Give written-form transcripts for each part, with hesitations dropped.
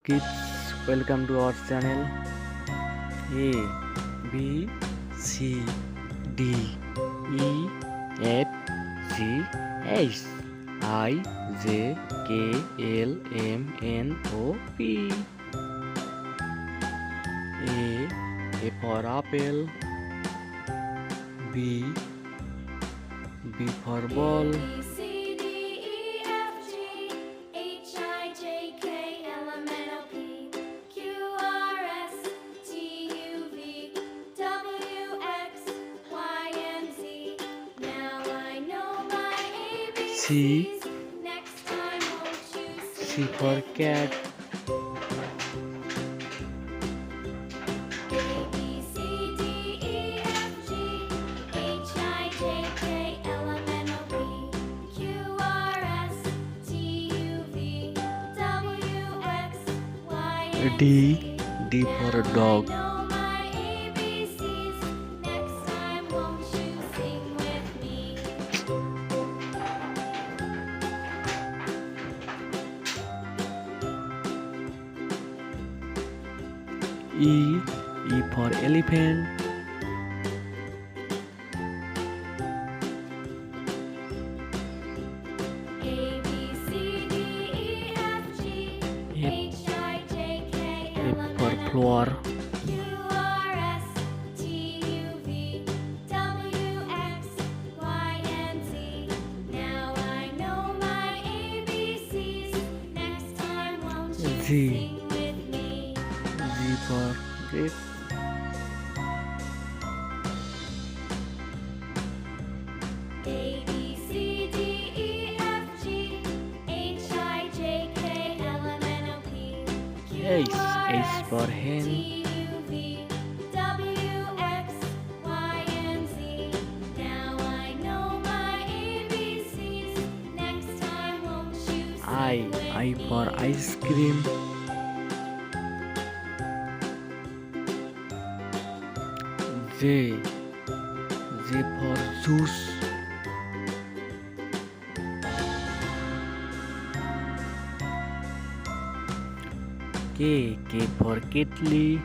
Kids, welcome to our channel. A B C D E F G H I J K L M N O P. A for apple. B for ball. C for cat. D for dog. E for elephant. F for flower. G for grape. H for hen. I for ice cream. J for juice. K for kettle.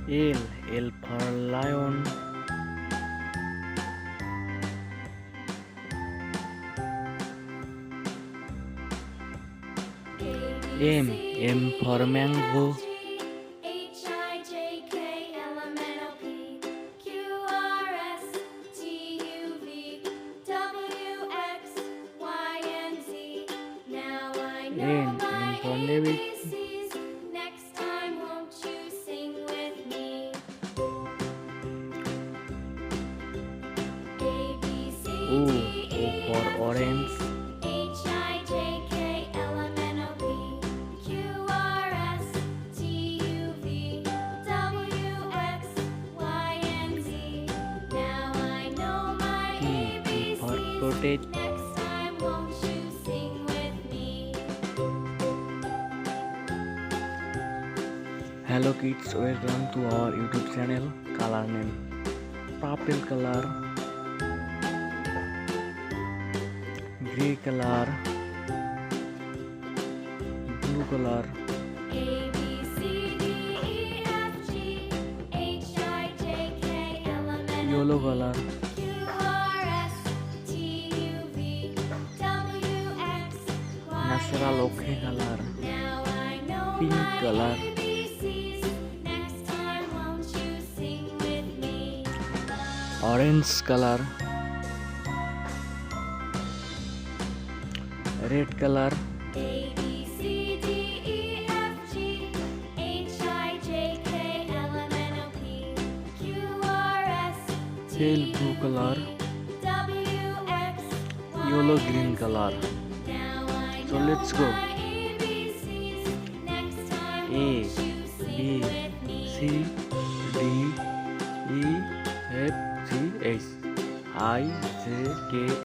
L for lion. M for mango. N for navy. O for orange. P for potato. Hello kids, welcome to our YouTube channel. Color name purple color, gray color, blue color, yellow color, natural okay color, pink color, orange color, red color, pale blue color, yellow green color. So let's go. A B C D E F G H I J K